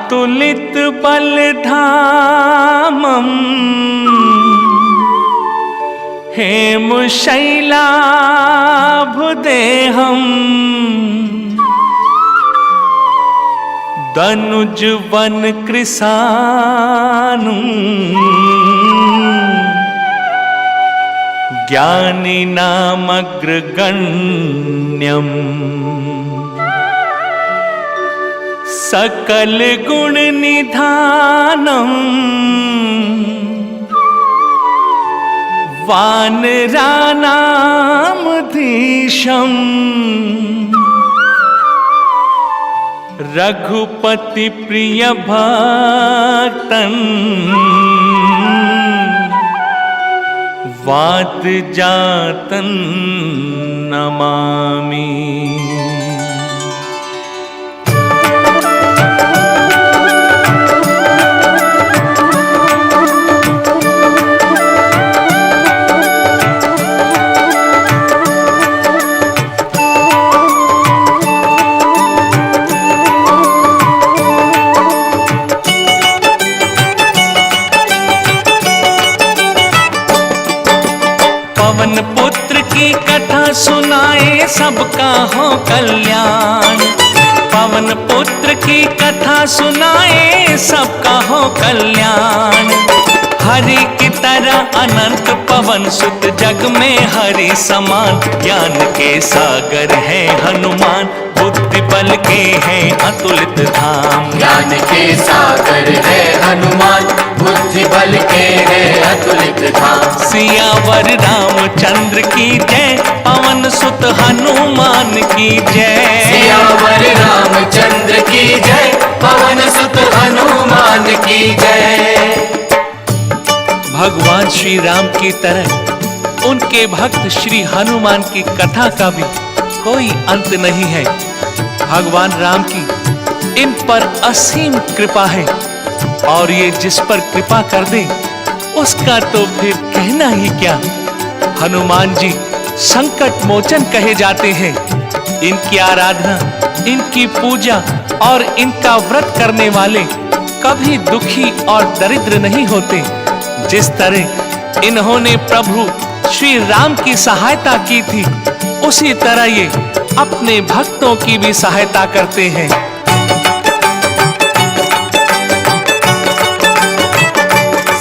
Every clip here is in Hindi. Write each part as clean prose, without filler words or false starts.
अतुलित बलधामम् हेमशैलाभुदेहम् दनुजवन कृशानुम् ज्ञानिनामग्रगण्यम् सकल गुण निधानम् वानरानामधीशम् रघुपति प्रिय भक्तन् वात जातन नमामि। पवन पुत्र की कथा सुनाए सबका हो कल्याण। पवन पुत्र की कथा सुनाए सबका हो कल्याण। हरि की तरह अनंत पवन सुत जग में हरि समान। ज्ञान के सागर है हनुमान बुद्धि बल के है अतुलित धाम। ज्ञान के सागर है हनुमान बुद्धि बल के है अतुलित धाम। सियावर रामचंद्र की जय पवन सुत हनुमान की जय। सियावर रामचंद्र की जय पवन सुत हनुमान की जय। भगवान श्री राम की तरह उनके भक्त श्री हनुमान की कथा का भी कोई अंत नहीं है। भगवान राम की इन पर असीम कृपा है और ये जिस पर कृपा कर दे उसका तो फिर कहना ही क्या। हनुमान जी संकट मोचन कहे जाते हैं। इनकी आराधना, इनकी पूजा और इनका व्रत करने वाले कभी दुखी और दरिद्र नहीं होते। जिस तरह इन्होंने प्रभु श्री राम की सहायता की थी उसी तरह ये अपने भक्तों की भी सहायता करते हैं।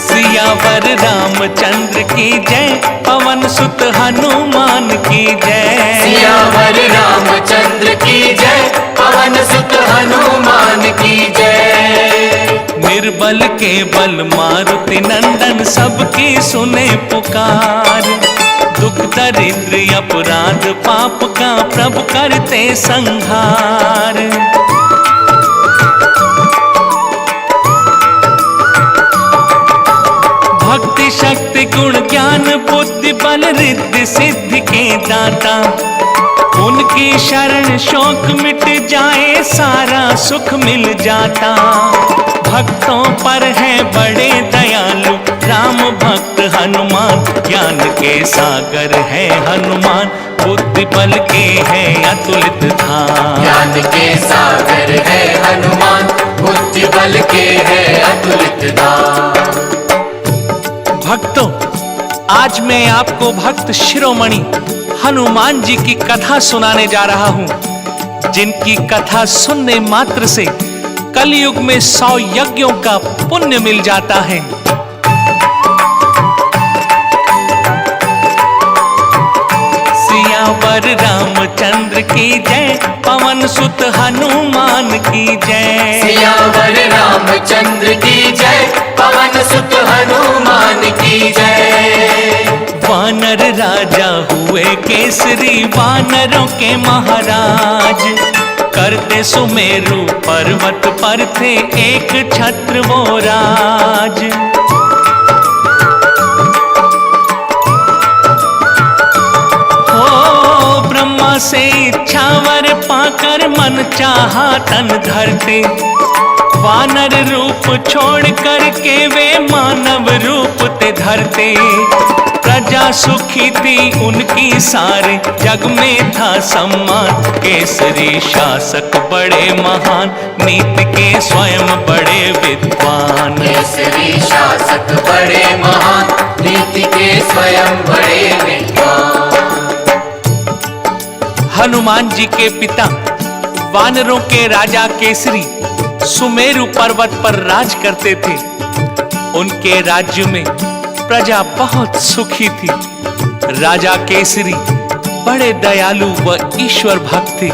सियावर रामचंद्र की जय पवन सुत हनुमान की जय। सियावर रामचंद्र की जय पवन सुत हनुमान की जय। निर्बल के बल मारुति नंदन सबकी सुने पुकार। दुख दरिद्र अपराध पाप का प्रभु करते संहार। भक्ति शक्ति गुण ज्ञान बुद्धि बल रिद्धि सिद्धि के दाता। उनकी शरण शोक मिट जाए सारा सुख मिल जाता। भक्तों पर है बड़े दयालु राम भक्त हनुमान। ज्ञान के सागर है हनुमान बुद्धि बल के है अतुलित धाम। ज्ञान के सागर है हनुमान बुद्धि बल के है अतुलित धाम। भक्तों, आज मैं आपको भक्त शिरोमणि हनुमान जी की कथा सुनाने जा रहा हूं, जिनकी कथा सुनने मात्र से कलयुग में 100 यज्ञों का पुण्य मिल जाता है। सियावर रामचंद्र की जय पवन सुत हनुमान की जय। सियावर रामचंद्र की जय पवन सुत हनुमान की जय। वानर राजा हुए केसरी वानरों के महाराज। करते सुमेरु पर्वत पर थे एक छत्र वो राज। हो ब्रह्मा से इच्छावर पाकर मन चाहा तन धरते। वानर रूप छोड़ कर के वे मानव रूप ते धरते। प्रजा सुखी थी उनकी, सारे जग में था सम्मान। केसरी शासक बड़े महान, नीति के स्वयं बड़े विद्वान। केसरी शासक बड़े महान, नीति के स्वयं बड़े विद्वान। हनुमान जी के पिता वानरों के राजा केसरी सुमेरु पर्वत पर राज करते थे। उनके राज्य में प्रजा बहुत सुखी थी। राजा केसरी बड़े दयालु व ईश्वर भक्त थे।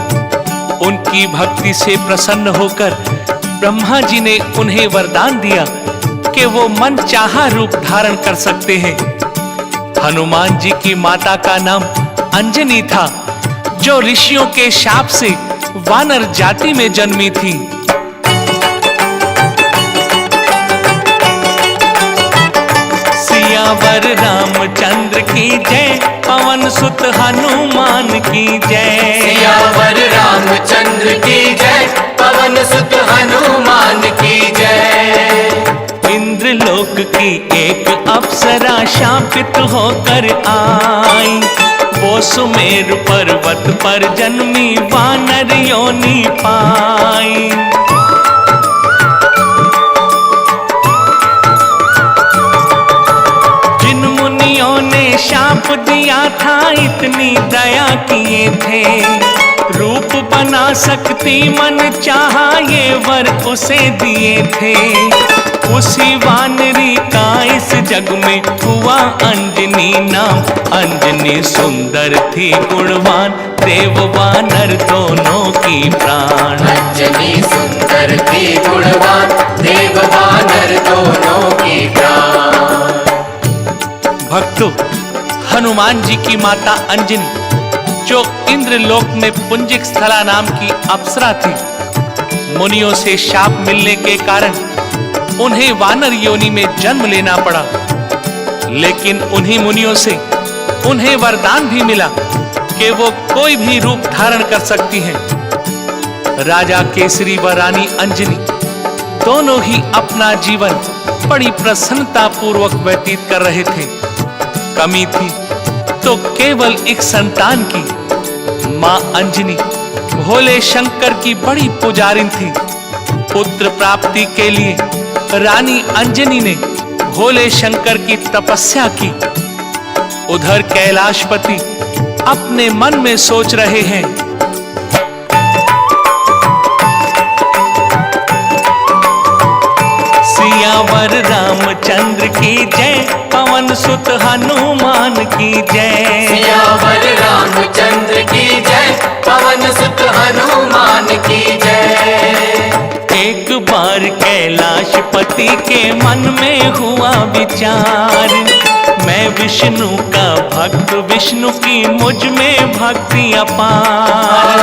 उनकी भक्ति से प्रसन्न होकर ब्रह्मा जी ने उन्हें वरदान दिया कि वो मनचाहा रूप धारण कर सकते हैं। हनुमान जी की माता का नाम अंजनी था, जो ऋषियों के शाप से वानर जाति में जन्मी थी। सियावर रामचंद्र की जय, पवन सुत हनुमान की जय। सियावर रामचंद्र की जय, पवन सुत हनुमान की जय। इंद्रलोक की एक अप्सरा शापित होकर आई, वो सुमेरु पर्वत पर जन्मी वानर योनि पाई। जिन मुनियों ने शाप दिया था, इतनी दया किए थे। रूप बना सकती मन चाहा, ये वर उसे दिए थे। उसी वानरी का इस जग में हुआ अंजनी नाम। अंजनी सुंदर थी गुणवान, देव वानर दोनों की प्राण। अंजनी सुंदर थी गुणवान, देव वानर दोनों की प्राण। भक्तों, हनुमान जी की माता अंजनी, जो इंद्रलोक में पुंजिक स्थला नाम की अप्सरा थी, मुनियों से शाप मिलने के कारण उन्हें वानर योनि में जन्म लेना पड़ा। लेकिन उन्हीं मुनियों से उन्हें वरदान भी मिला कि वो कोई भी रूप धारण कर सकती हैं। राजा केसरी व रानी अंजनी दोनों ही अपना जीवन बड़ी प्रसन्नता पूर्वक व्यतीत कर रहे थे। कमी थी तो केवल एक संतान की। मां अंजनी भोले शंकर की बड़ी पुजारिन थी। पुत्र प्राप्ति के लिए रानी अंजनी ने भोले शंकर की तपस्या की। उधर कैलाशपति अपने मन में सोच रहे हैं, सियावर रामचंद्र की जय, पवन सुत हनुमान की जय। सियावर रामचंद्र की जय, पवन सुत हनुमान की जय। एक बार कैलाशपति के मन में हुआ विचार, मैं विष्णु का भक्त, विष्णु की मुझ में भक्ति अपार।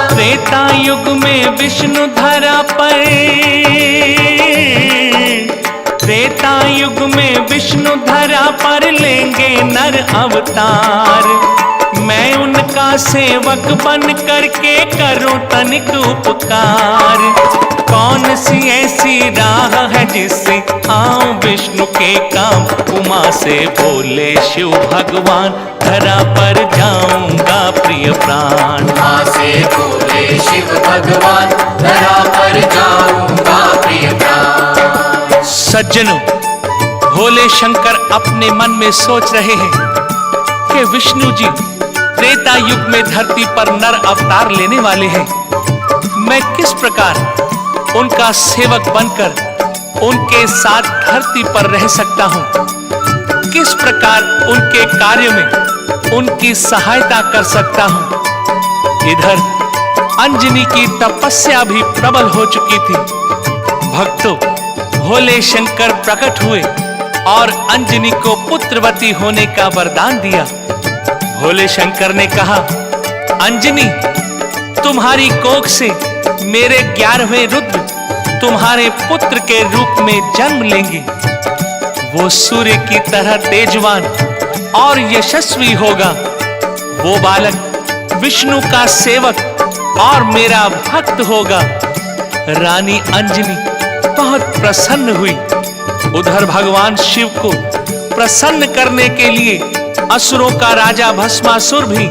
त्रेता युग में विष्णु धरा पर, त्रेता युग में विष्णु धरा पर लेंगे नर अवतार। मैं उनका सेवक बन करके करूं तनिक उपकार। कौन सी ऐसी राह है जिससे आऊं विष्णु के काम। उमा से बोले शिव भगवान, धरा पर जाऊंगा प्रिय प्राण। उमा से बोले शिव भगवान, धरा पर जाऊंगा प्रिय प्राण। सज्जनों, भोले शंकर अपने मन में सोच रहे हैं कि विष्णु जी त्रेता युग में धरती पर नर अवतार लेने वाले हैं। मैं किस प्रकार उनका सेवक बनकर उनके साथ धरती पर रह सकता हूं, किस प्रकार उनके कार्य में उनकी सहायता कर सकता हूं। इधर अंजनी की तपस्या भी प्रबल हो चुकी थी। भक्तों, भोले शंकर प्रकट हुए और अंजनी को पुत्रवती होने का वरदान दिया। भोले शंकर ने कहा, अंजनी, तुम्हारी कोख से मेरे 11वें रुद्र तुम्हारे पुत्र के रूप में जन्म लेंगे। वो सूर्य की तरह तेजवान और यशस्वी होगा। वो बालक विष्णु का सेवक और मेरा भक्त होगा। रानी अंजनी बहुत प्रसन्न हुई। उधर भगवान शिव को प्रसन्न करने के लिए असुरों का राजा भस्मासुर भी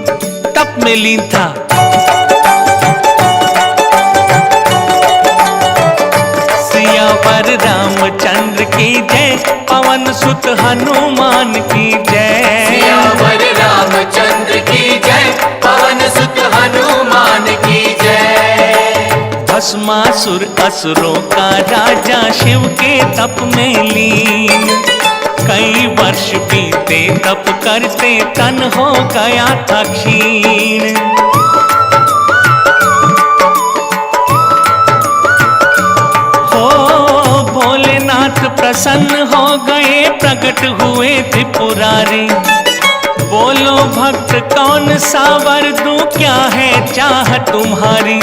तप में लीन था। सियावर रामचंद्र की जय, पवन सुत हनुमान की जय। सियावर रामचंद्र की जय, पवन सुत हनुमान की जय। भस्मासुर असुरों का राजा शिव के तप में लीन। कई वर्ष बीते तप करते तन हो गया था क्षीण। हो भोलेनाथ प्रसन्न हो गए, प्रकट हुए त्रिपुरारी। बोलो भक्त कौन सा वर दूं, क्या है चाह तुम्हारी।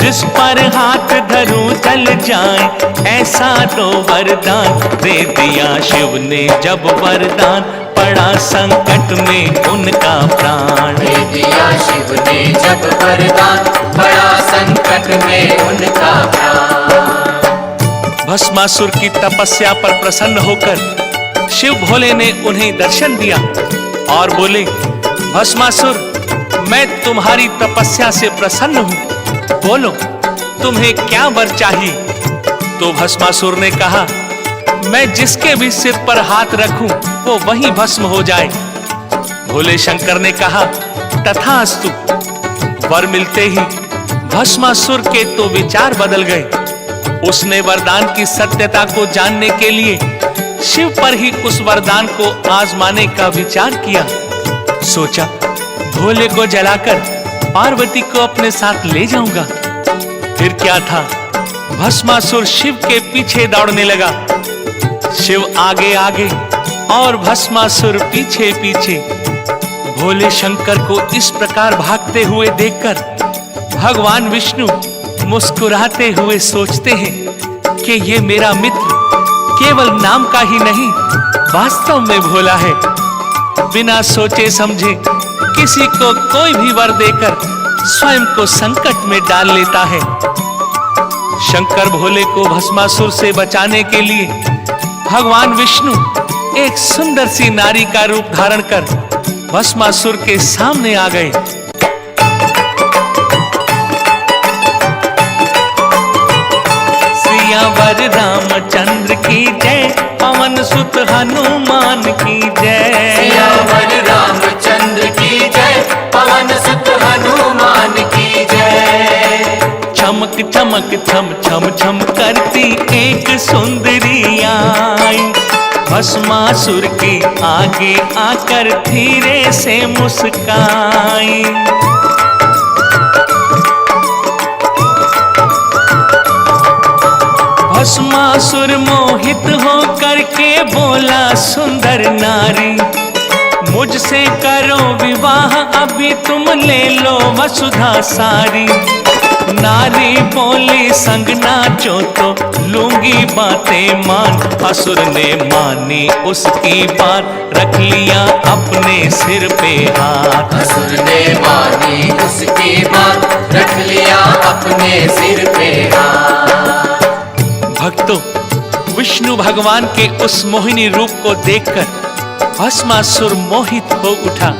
जिस पर हाथ धरूं जल जाए, ऐसा तो वरदान दे दिया शिव ने जब वरदान। पड़ा संकट में उनका प्राण, दे दिया शिव ने जब वरदान। बड़ा संकट में उनका प्राण। भस्मासुर की तपस्या पर प्रसन्न होकर शिव भोले ने उन्हें दर्शन दिया और बोले, भस्मासुर मैं तुम्हारी तपस्या से प्रसन्न हूँ, बोलो तुम्हें क्या वर चाहिए। तो भस्मासुर ने कहा, मैं जिसके भी सिर पर हाथ रखूं वो वहीं भस्म हो जाए। भोले शंकर ने कहा, तथास्तु। वर मिलते ही भस्मासुर के तो विचार बदल गए। उसने वरदान की सत्यता को जानने के लिए शिव पर ही उस वरदान को आजमाने का विचार किया। सोचा, भोले को जलाकर पार्वती को अपने साथ ले जाऊंगा। फिर क्या था, भस्मासुर शिव के पीछे दौड़ने लगा। शिव आगे आगे और भस्मासुर पीछे पीछे। भोले शंकर को इस प्रकार भागते हुए देखकर भगवान विष्णु मुस्कुराते हुए सोचते हैं कि ये मेरा मित्र केवल नाम का ही नहीं, वास्तव में भोला है। बिना सोचे समझे किसी को कोई भी वर देकर स्वयं को संकट में डाल लेता है। शंकर भोले को भस्मासुर से बचाने के लिए भगवान विष्णु एक सुंदर सी नारी का रूप धारण कर भस्मासुर के सामने आ गए। सियावर रामचंद्र की जय, पवन सुत हनुमान की जय। सियावर रामचंद्र की जय, पवन सुत हनुमान की जय। चमक चमक छम छम छम करती एक सुंदरी आई। भस्मासुर के आगे आकर धीरे से मुस्काई। भस्मासुर मोहित हो करके बोला, सुंदर नारी मुझसे करो विवाह, अभी तुम ले लो वसुधा सारी। नारी बोली, संग नाचो तो लूंगी बातें मान। असुर ने मानी उसकी बात, रख लिया अपने सिर पे हाथ। असुर ने मानी उसकी बात, रख लिया अपने सिर पे हाथ। भक्तों, विष्णु भगवान के उस मोहिनी रूप को देखकर भस्मासुर मोहित हो उठा।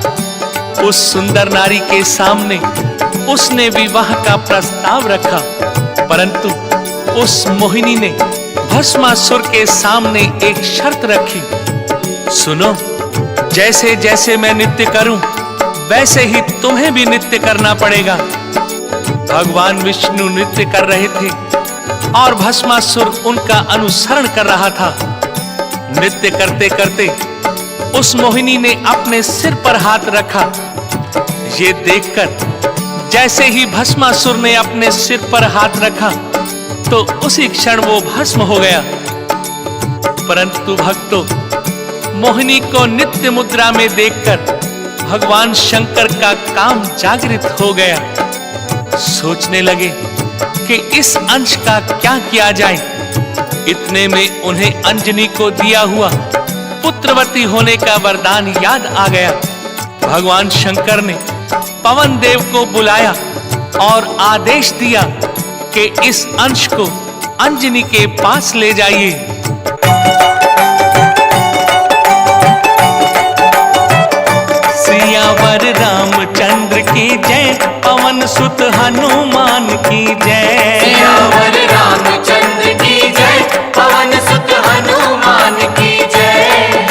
उस सुंदर नारी के सामने उसने विवाह का प्रस्ताव रखा, परंतु उस मोहिनी ने भस्मासुर के सामने एक शर्त रखी। सुनो, जैसे जैसे मैं नृत्य करूं वैसे ही तुम्हें भी नृत्य करना पड़ेगा। भगवान विष्णु नृत्य कर रहे थे और भस्मासुर उनका अनुसरण कर रहा था। नृत्य करते करते उस मोहिनी ने अपने सिर पर हाथ रखा। ये देखकर जैसे ही भस्मासुर ने अपने सिर पर हाथ रखा तो उसी क्षण वो भस्म हो गया। परंतु भक्तों, मोहिनी को नित्य मुद्रा में देखकर भगवान शंकर का काम जागृत हो गया। सोचने लगे कि इस अंश का क्या किया जाए। इतने में उन्हें अंजनी को दिया हुआ पुत्रवती होने का वरदान याद आ गया। भगवान शंकर ने पवन देव को बुलाया और आदेश दिया कि इस अंश को अंजनी के पास ले जाइए। सियावर रामचंद्र की जय, पवन सुत हनुमान की जय। सियावर रामचंद्र की जय, पवन सुत हनुमान की जय।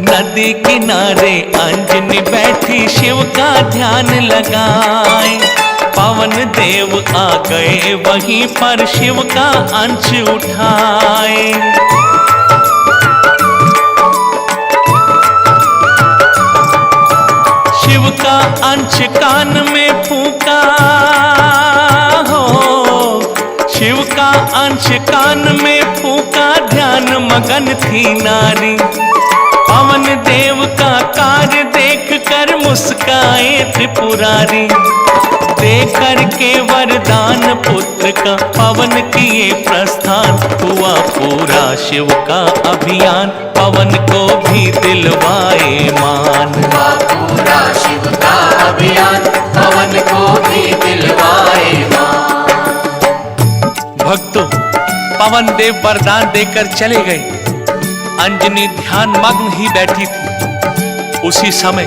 नदी किनारे अंजनी बैठी शिव का ध्यान लगाए। पवन देव आ गए वहीं पर शिव का अंश उठाए। शिव का अंश कान में फूंका हो, शिव का अंश कान में फूंका, ध्यान मगन थी नारी। पवन देव का कार्य देख कर मुस्काए त्रिपुरारी। दे करके वरदान पुत्र का पवन किए प्रस्थान, हुआ पूरा शिव का अभियान, पवन को भी दिलवाए मान। हुआ पूरा शिव का अभियान, पवन को भी दिलवाए मान। भक्तों, पवन देव वरदान देकर चले गए। अंजनी ध्यान मग्न ही बैठी थी। उसी समय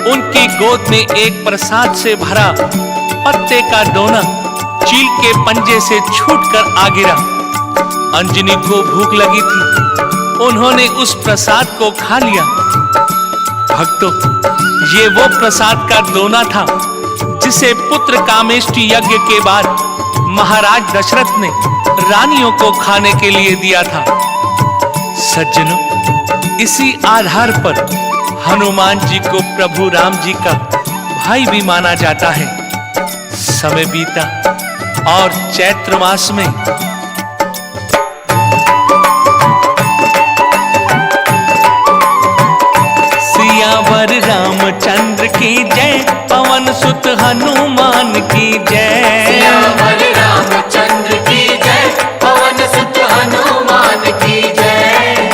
उनकी गोद में एक प्रसाद से भरा पत्ते का दोना चील के पंजे से छूटकर आ गिरा। अंजनी को भूख लगी थी, उन्होंने उस प्रसाद को खा लिया। भक्तों, ये वो प्रसाद का दोना था जिसे पुत्र कामेष्टि यज्ञ के बाद महाराज दशरथ ने रानियों को खाने के लिए दिया था। सज्जनों, इसी आधार पर हनुमान जी को प्रभु राम जी का भाई भी माना जाता है। समय बीता और चैत्र मास में सियावर रामचंद्र की जय, पवन सुत हनुमान की जय। सियावर रामचंद्र की जय, पवन सुत हनुमान की जय।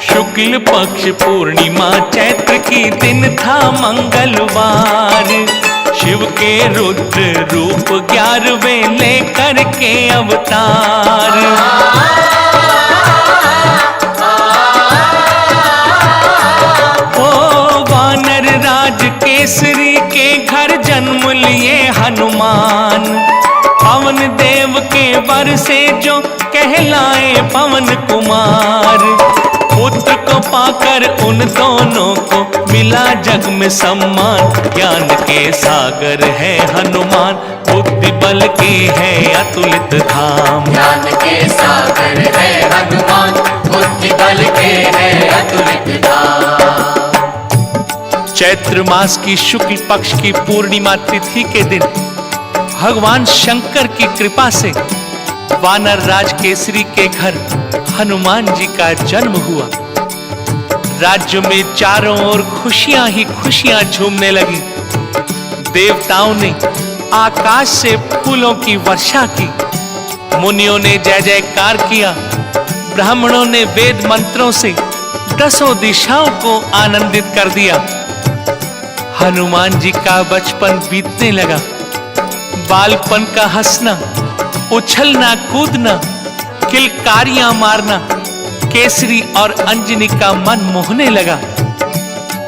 शुक्ल पक्ष पूर्णिमा चैत्र की दिन था मंगलवार। शिव के रुद्र रूप 11वें लेकर के अवतार। ओ वानर राज केसरी के घर जन्म लिए हनुमान। पवन देव के वर से जो कहलाए पवन कुमार। पुत्र को पाकर उन दोनों को मिला जग में सम्मान। ज्ञान के सागर है हनुमान, बुद्धि बल के है अतुलित धाम। ज्ञान के सागर है हनुमान, बुद्धि बल के है अतुलित धाम। चैत्र मास की शुक्ल पक्ष की पूर्णिमा तिथि के दिन भगवान शंकर की कृपा से वानर राज केसरी के घर हनुमान जी का जन्म हुआ। राज्य में चारों ओर खुशियां ही खुशियां झूमने लगी। देवताओं ने आकाश से फूलों की वर्षा की, मुनियों ने जय जयकार किया, ब्राह्मणों ने वेद मंत्रों से 10 दिशाओं को आनंदित कर दिया। हनुमान जी का बचपन बीतने लगा। बालपन का हंसना, उछलना कूदना, किलकारियां मारना केसरी और अंजनी का मन मोहने लगा।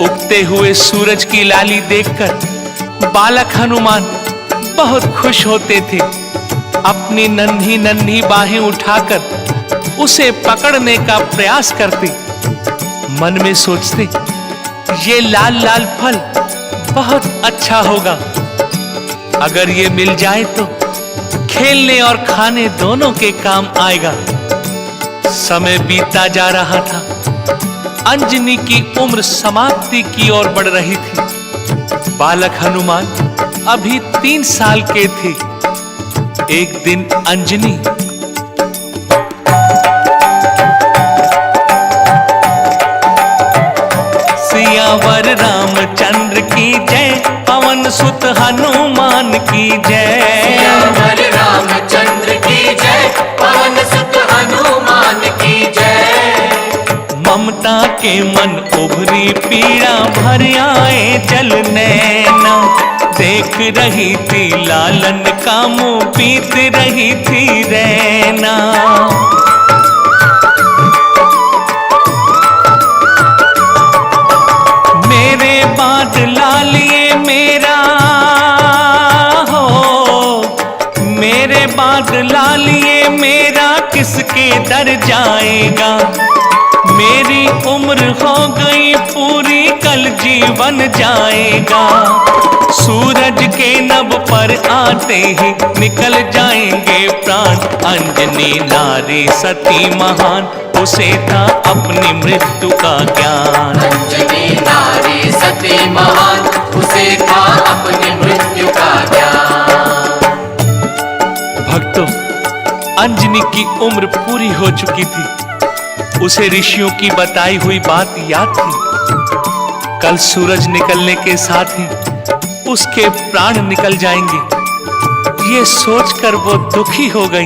उगते हुए सूरज की लाली देखकर बालक हनुमान बहुत खुश होते थे। अपनी नन्ही नन्ही बाहें उठाकर उसे पकड़ने का प्रयास करते। मन में सोचते, ये लाल लाल फल बहुत अच्छा होगा। अगर ये मिल जाए तो खेलने और खाने दोनों के काम आएगा। समय बीतता जा रहा था। अंजनी की उम्र समाप्ति की ओर बढ़ रही थी। बालक हनुमान अभी 3 साल के थे। एक दिन अंजनी सियावर रामचंद्र की जय, पवन सुत हनुमान की जय। सियावर रामचंद्र की जय, पवन सुत हनुमान की जय। ममता के मन उभरी पीड़ा भर आए जल नैना। देख रही थी लालन का मुंह बीत रही थी रैना। मेरे बाद लालिए मेरा हो, मेरे बाद लालिए मेरा किसके दर जाएगा। मेरी उम्र हो गई पूरी कल जीवन जाएगा। सूरज के नभ पर आते ही निकल जाएंगे प्राण। अंजनी नारी सती महान, उसे था अपनी मृत्यु का ज्ञान। अंजनी नारी सती महान, उसे था अपनी मृत्यु का ज्ञान। भक्तों, अंजनी की उम्र पूरी हो चुकी थी। उसे ऋषियों की बताई हुई बात याद थी। कल सूरज निकलने के साथ ही उसके प्राण निकल जाएंगे। ये सोचकर वो दुखी हो गई।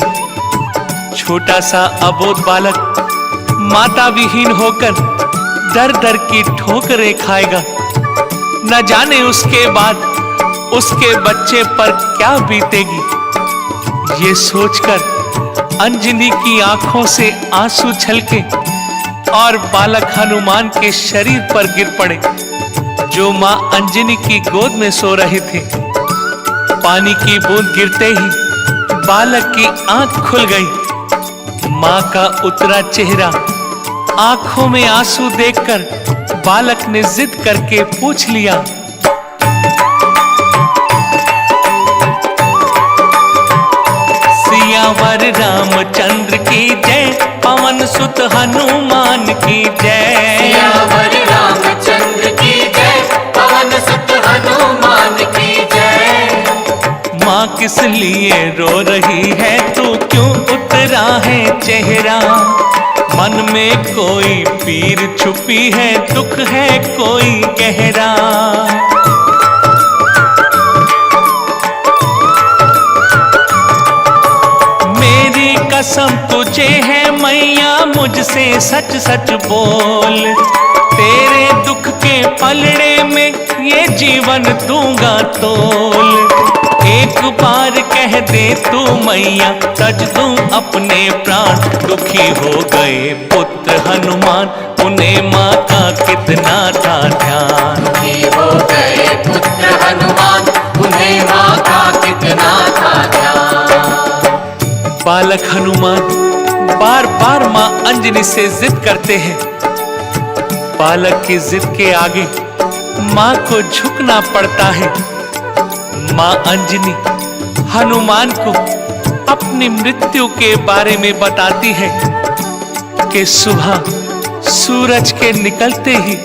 छोटा सा अबोध बालक माता विहीन होकर दर दर की ठोकरें खाएगा। न जाने उसके बाद उसके बच्चे पर क्या बीतेगी। ये सोचकर अंजनी की आंखों से आंसू छलके और बालक हनुमान के शरीर पर गिर पड़े, जो मां अंजनी की गोद में सो रहे थे। पानी की बूंद गिरते ही बालक की आंख खुल गई। मां का उतरा चेहरा, आंखों में आंसू देखकर बालक ने जिद करके पूछ लिया, सियावर रामचंद्र की जय, पवन सुत हनुमान की जय। सियावर रामचंद्र की जय, पवन सुत हनुमान की जय। माँ किस लिए रो रही है, तू क्यों उतरा है चेहरा। मन में कोई पीर छुपी है, दुख है कोई गहरा। मेरी कसम तुझे है मैया, मुझसे सच सच बोल। तेरे दुख के पलड़े में ये जीवन दूंगा तोल। एक बार कह दे तू मैया, तज दूं अपने प्राण। दुखी हो गए पुत्र हनुमान, उन्हें माँ का कितना था ध्यान। दुखी हो गए पुत्र हनुमान, उन्हें माँ का कितना था ध्यान। बालक हनुमान बार बार मां अंजनी से जिद करते हैं। बालक की जिद के आगे मां को झुकना पड़ता है। मां अंजनी हनुमान को अपनी मृत्यु के बारे में बताती है कि सुबह सूरज के निकलते ही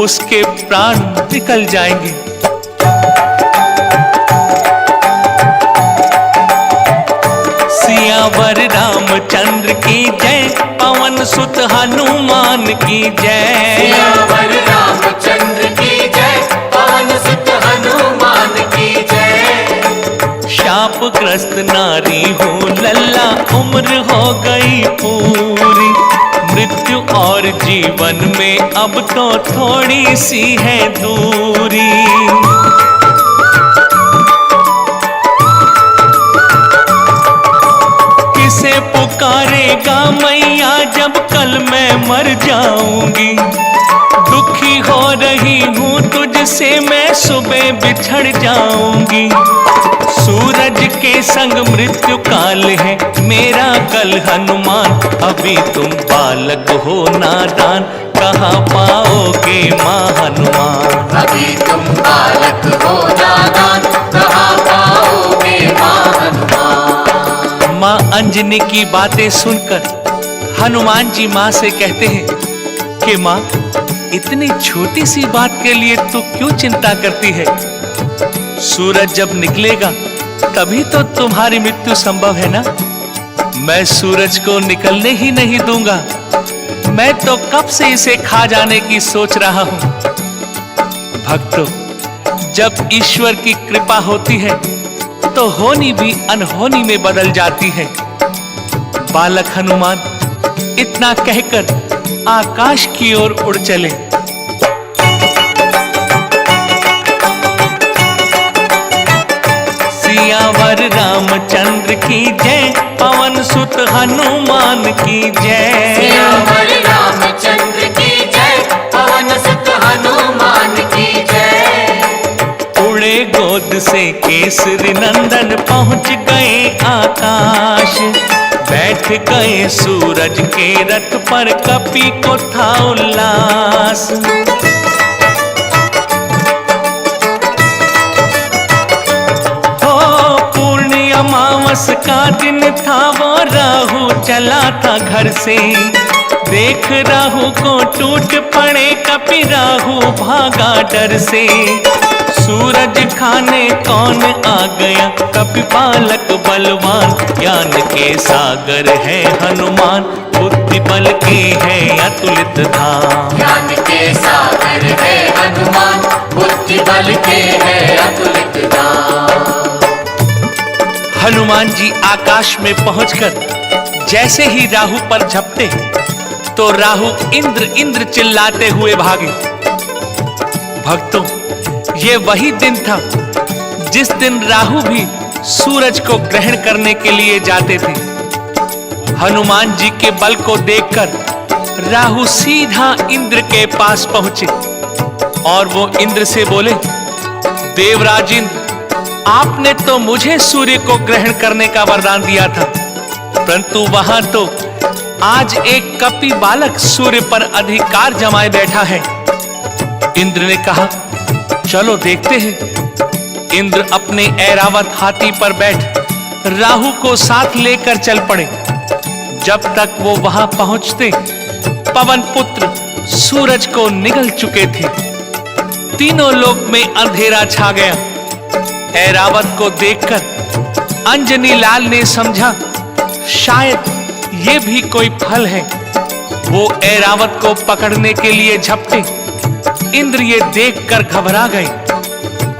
उसके प्राण निकल जाएंगे। सियावर रामचंद्र की जय, पवन सुत हनुमान की जय। सियावर रामचंद्र की जय, पवन सुत हनुमान की जय। शापग्रस्त नारी हूँ लल्ला, उम्र हो गई पूरी। मृत्यु और जीवन में अब तो थोड़ी सी है दूरी। किसे पुकारेगा मैया, जब कल मैं मर जाऊंगी। दुखी हो रही हूँ तुझसे मैं सुबह बिछड़ जाऊंगी। सूरज के संग मृत्यु काल है मेरा कल हनुमान। अभी तुम बालक हो नादान, कहाँ पाओगे माँ हनुमान। अभी तुम बालक हो नादान, कहाँ पाओगे माँ हनुमान। माँ अंजनी की बातें सुनकर हनुमान जी माँ से कहते हैं कि माँ, इतनी छोटी सी बात के लिए तू क्यों चिंता करती है। सूरज जब निकलेगा तभी तो तुम्हारी मृत्यु संभव है ना। मैं सूरज को निकलने ही नहीं दूंगा। मैं तो कब से इसे खा जाने की सोच रहा हूं। भक्तों, जब ईश्वर की कृपा होती है तो होनी भी अनहोनी में बदल जाती है। बालक हनुमान इतना कहकर आकाश की ओर उड़ चले। सियावर रामचंद्र की जय, पवन सुत हनुमान की जय। सियावर रामचंद्र की जय, पवन सुत हनुमान की जय। उड़े गोद से केसरी नंदन, पहुंच गए आकाश। बैठ गए सूरज के रथ पर, कपि को था उल्लास। अमावस का दिन था, वो राहु चला था घर से। देख राहु को टूट पड़े कपि, राहु भागा डर से। सूरज खाने कौन आ गया, कपि बालक बलवान। ज्ञान के सागर है हनुमान, बुद्धि बल के है अतुलित धाम। ज्ञान के सागर है हनुमान, बुद्धि बल के है अतुलित धाम। हनुमान जी आकाश में पहुंचकर जैसे ही राहु पर झपटे, तो राहु इंद्र इंद्र चिल्लाते हुए भागे। भक्तों, ये वही दिन था जिस दिन राहु भी सूरज को ग्रहण करने के लिए जाते थे। हनुमान जी के बल को देखकर राहु सीधा इंद्र के पास पहुंचे और वो इंद्र से बोले, देवराज इंद्र, आपने तो मुझे सूर्य को ग्रहण करने का वरदान दिया था, परंतु वहां तो आज एक कपि बालक सूर्य पर अधिकार जमाए बैठा है। इंद्र ने कहा, चलो देखते हैं। इंद्र अपने ऐरावत हाथी पर बैठ राहु को साथ लेकर चल पड़े। जब तक वो वहां पहुंचते, पवन पुत्र सूरज को निगल चुके थे। तीनों लोक में अंधेरा छा गया। ऐरावत को देखकर अंजनी लाल ने समझा, शायद ये भी कोई फल है। वो ऐरावत को पकड़ने के लिए झपटे। इंद्र ये देखकर घबरा गए।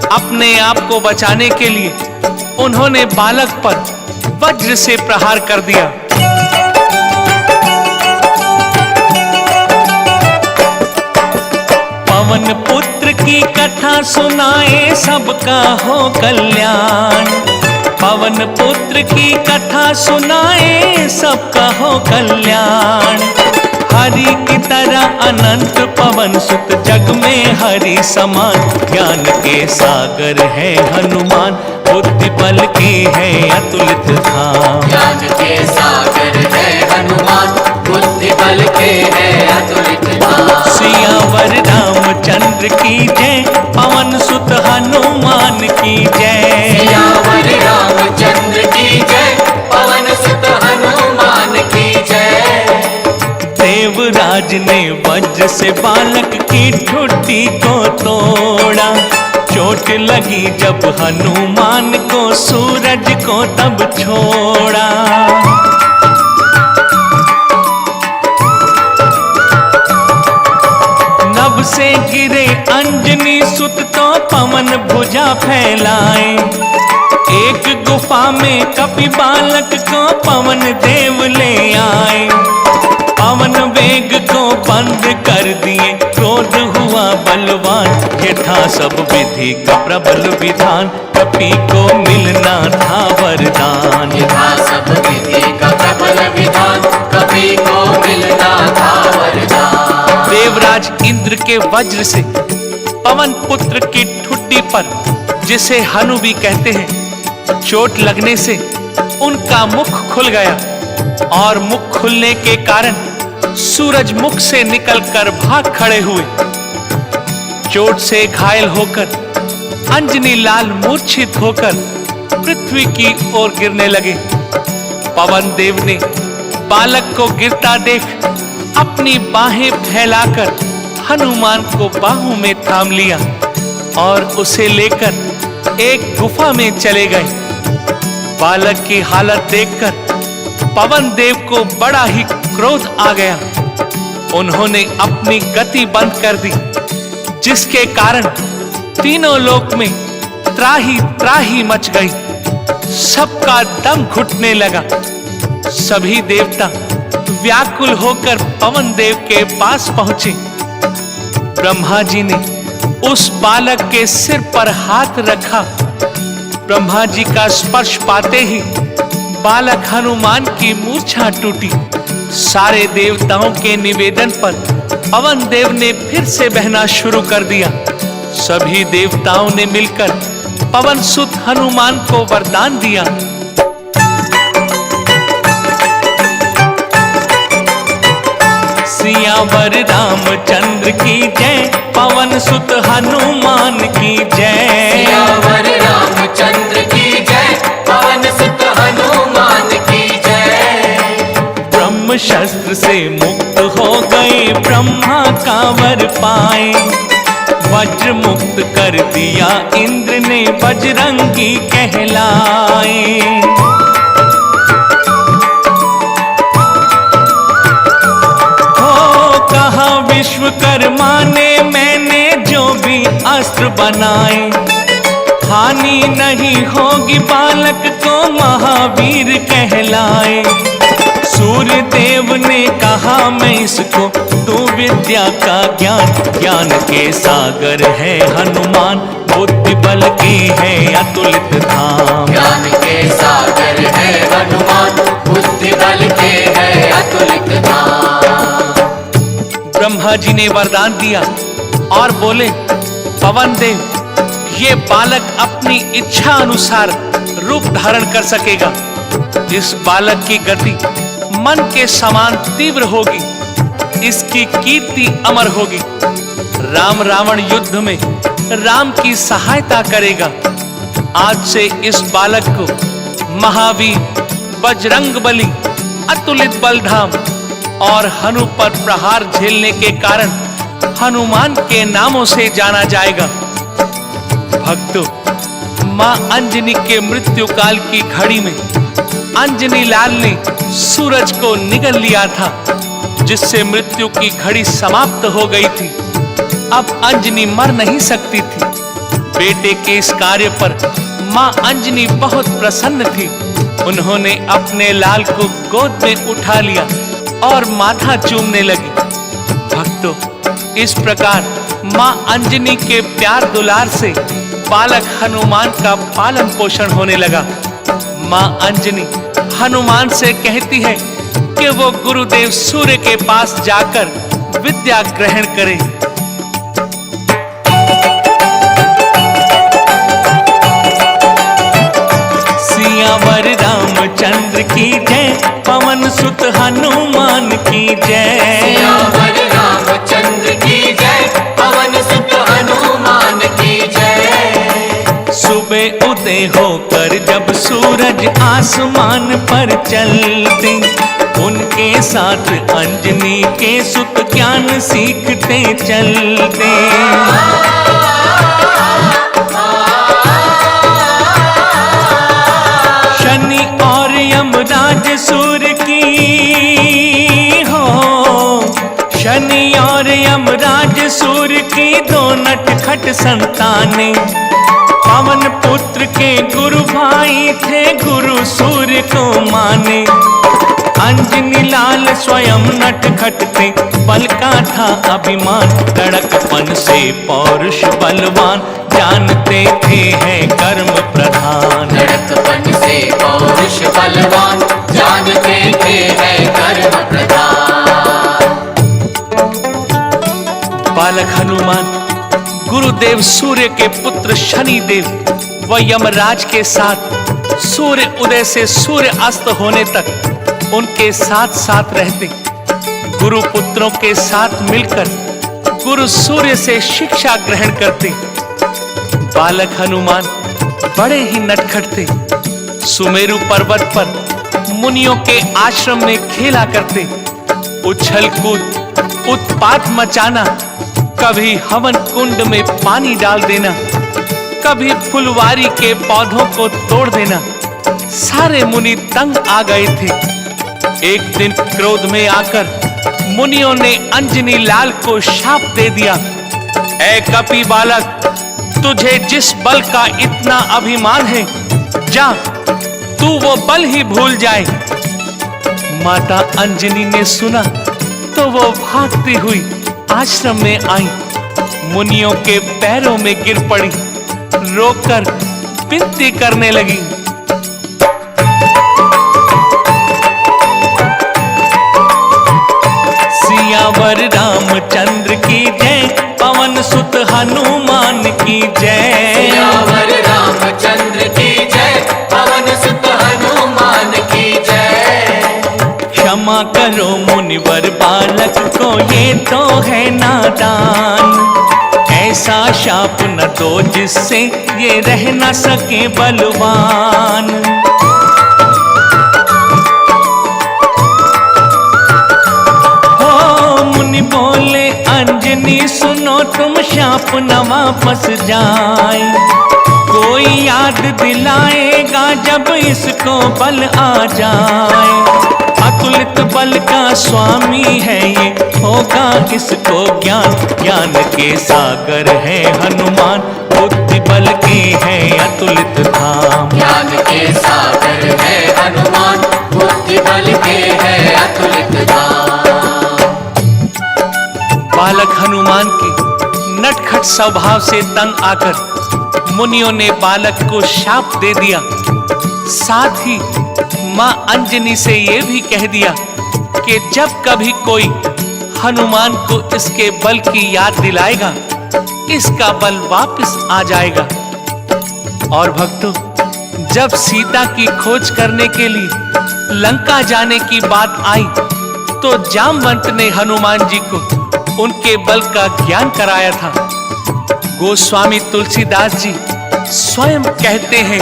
अपने आप को बचाने के लिए उन्होंने बालक पर वज्र से प्रहार कर दिया। पवन पुत्र की कथा सुनाए, सबका हो कल्याण। पवन पुत्र की कथा सुनाए, सबका हो कल्याण। हरि की तरह अनंत पवन सुत, जग में हरि समान। ज्ञान के सागर है हनुमान, बुद्धि बल के है अतुलित धाम। ज्ञान के सागर है हनुमान, बुद्धि बल के है अतुलित धाम। सियावर रामचंद्र की जय, पवन सुत हनुमान की जय। सियावर रामचंद्र की जय, पवन सुत हनुमान की जय। देवराज ने वज्र से बालक की ठुड्डी को तोड़ा। चोट लगी जब हनुमान को, सूरज को तब छोड़ा। नभ से गिरे अंजनी सुत, तो पवन भुजा फैलाए। एक गुफा में कपि बालक को पवन देव ले आए। पवन वेग को बंद कर दिए, क्रोध हुआ बलवान। ये था सब विधि का प्रबल विधान, कपि को मिलना था वरदान। ये था सब विधि का प्रबल विधान, कपि को मिलना था वरदान। देवराज इंद्र के वज्र से पवन पुत्र की ठुड्डी पर, जिसे हनु भी कहते हैं, चोट लगने से उनका मुख खुल गया और मुख खुलने के कारण सूरज मुख से निकलकर भाग खड़े हुए। चोट से घायल होकर अंजनी लाल मूर्छित होकर पृथ्वी की ओर गिरने लगे। पवन देव ने बालक को गिरता देख अपनी बाहें फैलाकर हनुमान को बाहों में थाम लिया और उसे लेकर एक गुफा में चले गए। बालक की हालत देखकर पवन देव को बड़ा ही क्रोध आ गया। उन्होंने अपनी गति बंद कर दी, जिसके कारण तीनों लोक में त्राही त्राही मच गई। सबका दम घुटने लगा। सभी देवता व्याकुल होकर पवन देव के पास पहुंचे। ब्रह्मा जी ने उस बालक के सिर पर हाथ रखा। ब्रह्मा जी का स्पर्श पाते ही बालक हनुमान की मूर्छा टूटी। सारे देवताओं के निवेदन पर पवन देव ने फिर से बहना शुरू कर दिया। सभी देवताओं ने मिलकर पवन सुत हनुमान को वरदान दिया। सियावर रामचंद्र की जय, पवन सुत हनुमान की जय। सियावर रामचंद्र की जय, पवन सुत हनुमान की जय। ब्रह्म शस्त्र से मुक्त हो गए, ब्रह्मा का वर पाए। वज्र मुक्त कर दिया इंद्र ने, बजरंगी कहलाए। विश्वकर्मा ने मैंने जो भी अस्त्र बनाए, हानि नहीं होगी बालक को, महावीर कहलाए। सूर्य देव ने कहा मैं इसको, तू विद्या का ज्ञान, ज्ञान के सागर है हनुमान, बुद्धि बल की है अतुलित धाम। ज्ञान के सागर है हनुमान, बुद्धि बल के है अतुलित धाम। ब्रह्मा जी ने वरदान दिया और बोले, पवन देव, ये बालक अपनी इच्छा अनुसार रूप धारण कर सकेगा। इस बालक की गति मन के समान तीव्र होगी, इसकी कीर्ति अमर होगी। राम रावण युद्ध में राम की सहायता करेगा। आज से इस बालक को महावीर, बजरंग बली, अतुलित बलधाम और हनु पर प्रहार झेलने के कारण हनुमान के नामों से जाना जाएगा। भक्तों, मां अंजनी के मृत्यु काल की घड़ी में अंजनी लाल ने सूरज को निगल लिया था, जिससे मृत्यु की घड़ी समाप्त हो गई थी। अब अंजनी मर नहीं सकती थी। बेटे के इस कार्य पर मां अंजनी बहुत प्रसन्न थी। उन्होंने अपने लाल को गोद में उठा लिया और माथा चूमने लगी। भक्तों, इस प्रकार मां अंजनी के प्यार दुलार से बालक हनुमान का पालन पोषण होने लगा। मां अंजनी हनुमान से कहती है कि वो गुरुदेव सूर्य के पास जाकर विद्या ग्रहण करे। सियावर रामचंद्र की जय, पवन सुत हनुमान की जय। सियावर रामचंद्र की जय, पवन सुत हनुमान की जय। सुबह उदय होकर जब सूरज आसमान पर चलते, उनके साथ अंजनी के सुत ज्ञान सीखते चलते। शनि और यमराज सूर्य की शनि और यमराज सूर्य की दो नटखट संतानें। पवन पुत्र के गुरु भाई थे, गुरु सूर्य को माने। अंजनी लाल स्वयं नटखट थे, बल का था अभिमान। लड़कपन से पौरुष बलवान, जानते थे है कर्म प्रधान। लड़कपन से पौरुष बलवान, जानते थे है कर्म प्रधान। बालक हनुमान गुरुदेव सूर्य के पुत्र शनि देव व यमराज के साथ सूर्य उदय से सूर्य अस्त होने तक उनके साथ साथ रहते। गुरु पुत्रों के साथ मिलकर गुरु सूर्य से शिक्षा ग्रहण करते। बालक हनुमान बड़े ही नटखट थे। सुमेरु पर्वत पर मुनियों के आश्रम में खेला करते। उछल कूद, उत्पात मचाना, कभी हवन कुंड में पानी डाल देना, कभी फुलवारी के पौधों को तोड़ देना। सारे मुनि तंग आ गए थे। एक दिन क्रोध में आकर मुनियों ने अंजनी लाल को शाप दे दिया, ऐ कपि बालक, तुझे जिस बल का इतना अभिमान है, जा तू वो बल ही भूल जाए। माता अंजनी ने सुना तो वो भागती हुई आश्रम में आई, मुनियों के पैरों में गिर पड़ी, रोकर विनती करने लगी। सियावर रामचंद्र की जय, पवन सुत हनुमान की जय। सियावर रामचंद्र की जय, पवन सुत हनुमान की जय। क्षमा करो मुनिवर बालक को, ये तो है नादान। ऐसा शाप न दो जिससे ये रह न सके बलवान। हो मुनि बोले अंजनी सुनो, तुम शाप न वापस जाए। कोई याद दिलाएगा जब इसको बल आ जाए। अतुलित बल का स्वामी है ये, होगा इसको ज्ञान। ज्ञान के सागर है हनुमान, बुद्धि बल के है अतुलित धाम। ज्ञान के सागर है हनुमान, बुद्धि बल के है अतुलित धाम। बालक हनुमान के नटखट स्वभाव से तंग आकर मुनियों ने बालक को शाप दे दिया। साथ ही मां अंजनी से यह भी कह दिया कि जब कभी कोई हनुमान को इसके बल की याद दिलाएगा, इसका बल वापस आ जाएगा। और भक्तों, जब सीता की खोज करने के लिए लंका जाने की बात आई तो जामवंत ने हनुमान जी को उनके बल का ज्ञान कराया था। गोस्वामी तुलसीदास जी स्वयं कहते हैं,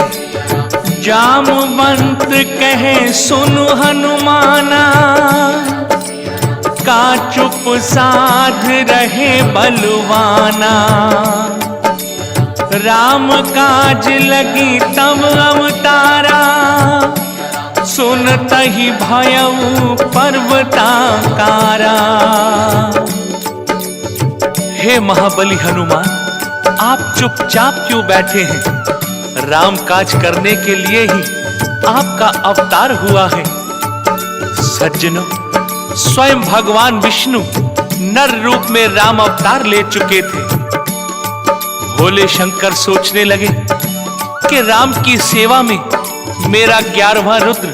जामवंत कहे सुनु हनुमाना, का चुप साध रहे बलवाना। राम काज लगी तब अवतारा, सुनत ही भयउ पर्वताकारा। हे महाबली हनुमान, आप चुपचाप क्यों बैठे हैं? राम काज करने के लिए ही आपका अवतार हुआ है। सज्जनों, स्वयं भगवान विष्णु नर रूप में राम अवतार ले चुके थे। भोले शंकर सोचने लगे कि राम की सेवा में मेरा 11वां रुद्र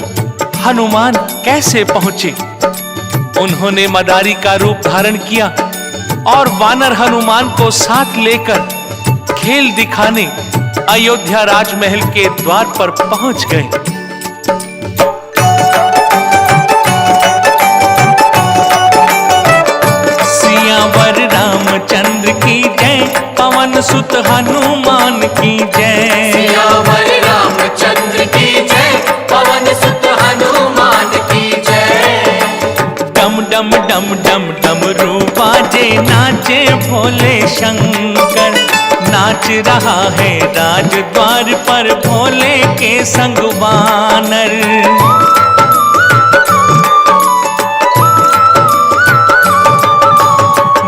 हनुमान कैसे पहुंचे। उन्होंने मदारी का रूप धारण किया और वानर हनुमान को साथ लेकर खेल दिखाने अयोध्या राजमहल के द्वार पर पहुंच गए। सियावर रामचंद्र की जय, पवन सुत हनुमान की जय। सियावर रामचंद्र की जय, पवन सुत हनुमान की जय। डम डम डम डम डमरू बाजे, नाचे भोले शंकर। नाच रहा है राजद्वार पर भोले के संग वानर।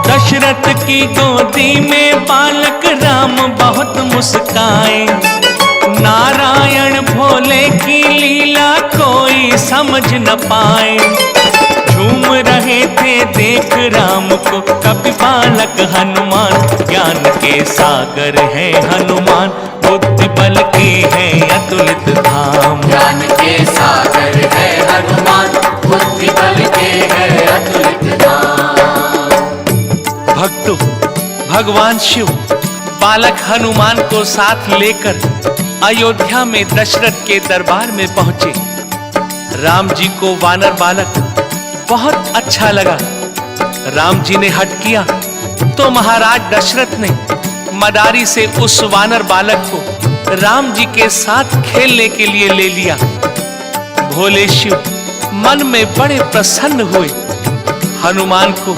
दशरथ की गोदी में बालक राम बहुत मुस्काए। नारायण भोले की लीला कोई समझ न पाए। झूम रहे थे देख राम को कपि बालक हनुमान। ज्ञान के सागर है हनुमान, बुद्धि बल के है अतुलित धाम। ज्ञान के सागर है हनुमान, बुद्धि बल के है अतुलित धाम। भक्तों, भगवान शिव बालक हनुमान को साथ लेकर अयोध्या में दशरथ के दरबार में पहुंचे। राम जी को वानर बालक बहुत अच्छा लगा। राम जी ने हट किया तो महाराज दशरथ ने मदारी से उस वानर बालक को राम जी के साथ खेलने के लिए ले लिया। भोले शिव मन में बड़े प्रसन्न हुए। हनुमान को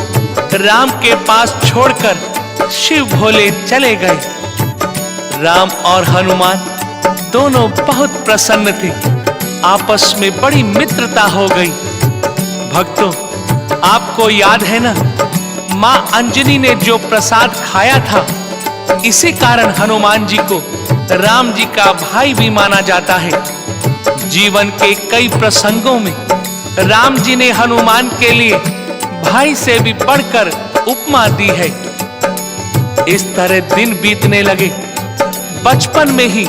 राम के पास छोड़कर शिव भोले चले गए। राम और हनुमान दोनों बहुत प्रसन्न थे। आपस में बड़ी मित्रता हो गई। भक्तों, आपको याद है ना, मां अंजनी ने जो प्रसाद खाया था, इसी कारण हनुमान जी को राम जी का भाई भी माना जाता है। जीवन के कई प्रसंगों में राम जी ने हनुमान के लिए भाई से भी बढ़कर उपमा दी है। इस तरह दिन बीतने लगे। बचपन में ही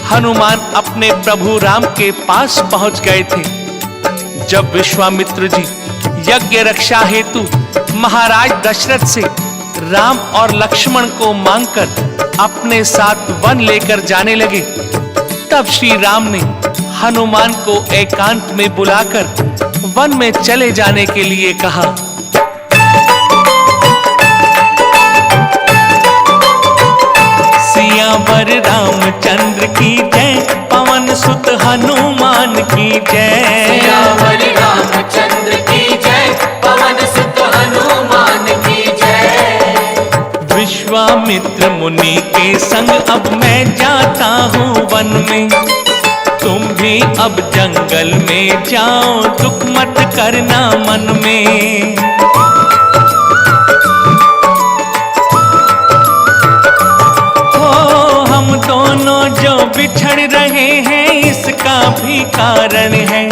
हनुमान अपने प्रभु राम के पास पहुंच गए थे। जब विश्वामित्र जी यज्ञ रक्षा हेतु महाराज दशरथ से राम और लक्ष्मण को मांगकर अपने साथ वन लेकर जाने लगे, तब श्री राम ने हनुमान को एकांत में बुलाकर वन में चले जाने के लिए कहा। सियावर रामचंद्र की जय, पवन सुत हनुमान की जय। सियावर रामचंद्र की जय, पवन सुत हनुमान की जय। विश्वामित्र मुनि के संग अब मैं जाता हूँ वन में, तुम भी अब जंगल में जाओ, दुख मत करना मन में। हो हम दोनों जो बिछड़ रहे हैं, इसका भी कारण है।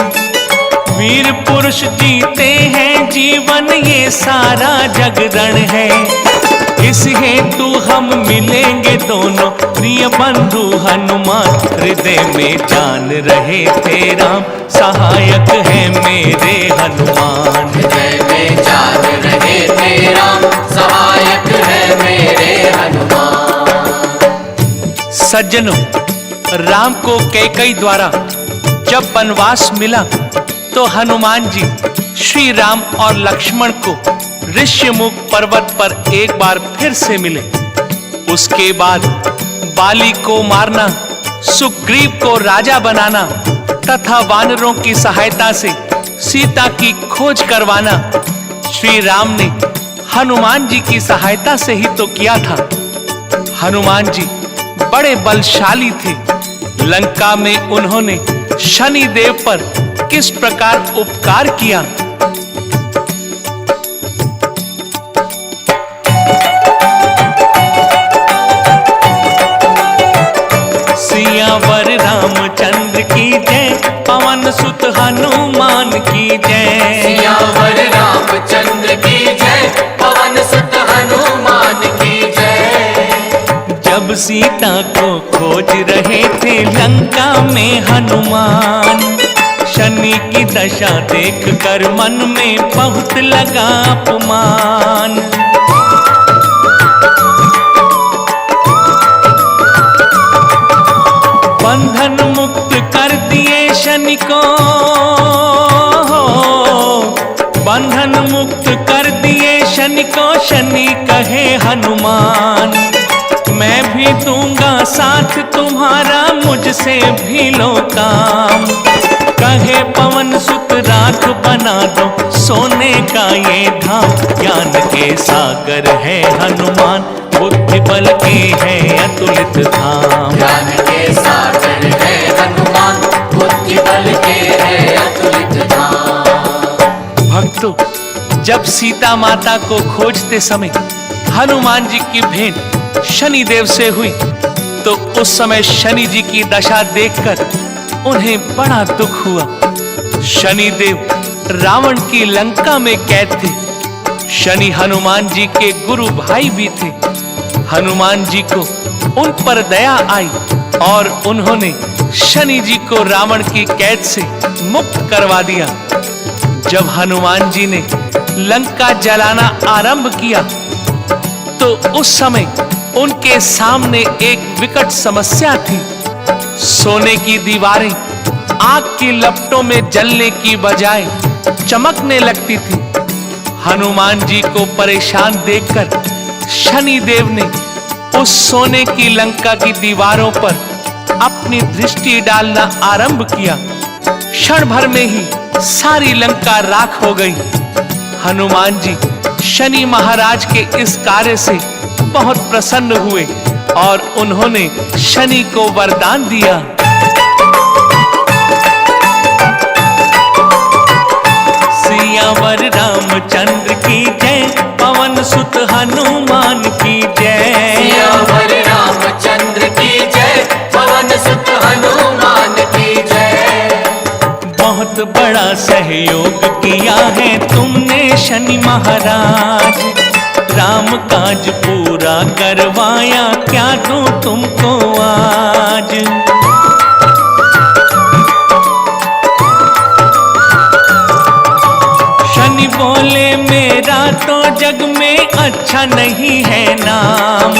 वीर पुरुष जीते हैं जीवन, ये सारा जगरण है। इस हेतु हम मिलेंगे दोनों, प्रिय बंधु हनुमान। हृदय में जान रहे थे राम, सहायक है मेरे हनुमान। हृदय में जान रहे थे राम, सहायक है मेरे हनुमान। सज्जनों, राम को कैकेयी द्वारा जब वनवास मिला तो हनुमान जी श्री राम और लक्ष्मण को ऋष्यमुख पर्वत पर एक बार फिर से मिले। उसके बाद बाली को मारना, सुग्रीव को राजा बनाना तथा वानरों की सहायता से सीता की खोज करवाना श्री राम ने हनुमान जी की सहायता से ही तो किया था। हनुमान जी बड़े बलशाली थे। लंका में उन्होंने शनि देव पर किस प्रकार उपकार किया, सियावर रामचंद्र की जय, पवन सुत हनुमान की जय। सियावर रामचंद्र की जय, पवन सुत हनुमान की जय। जब सीता को खोज रहे थे लंका में हनुमान, शनि की दशा देख कर मन में बहुत लगा अपमान। बंधन मुक्त कर दिए शनि को, बंधन मुक्त कर दिए शनि को। शनि कहे हनुमान, मैं भी दूंगा साथ तुम्हारा, मुझसे भी लो काम। कहे पवन सुत राख बना दो, सोने का ये धाम। ज्ञान के सागर है हनुमान, बुद्धि बल के है अतुलित धाम। ज्ञान के सागर है हनुमान, बुद्धि बल के है अतुलित धाम। भक्तों, जब सीता माता को खोजते समय हनुमान जी की भेंट शनि देव से हुई तो उस समय शनि जी की दशा देखकर उन्हें बड़ा दुख हुआ। शनि देव रावण की लंका में कैद थे। शनि हनुमान जी के गुरु भाई भी थे। हनुमान जी को उन पर दया आई और उन्होंने शनि जी को रावण की कैद से मुक्त करवा दिया। जब हनुमान जी ने लंका जलाना आरंभ किया तो उस समय उनके सामने एक विकट समस्या थी। सोने की दीवारें आग की लपटों में जलने की बजाय चमकने लगती थी। हनुमान जी को परेशान देखकर शनि देव ने उस सोने की लंका की दीवारों पर अपनी दृष्टि डालना आरंभ किया। क्षण भर में ही सारी लंका राख हो गई। हनुमान जी शनि महाराज के इस कार्य से बहुत प्रसन्न हुए और उन्होंने शनि को वरदान दिया। सियावर रामचंद्र की जय, पवन सुत हनुमान की जय। सियावर रामचंद्र की जय, पवन सुत हनुमान की जय। बहुत बहुत बड़ा सहयोग किया है तुमने शनि महाराज। राम काज पूरा करवाया, क्या दूं तुमको आज। शनि बोले मेरा तो जग में अच्छा नहीं है नाम,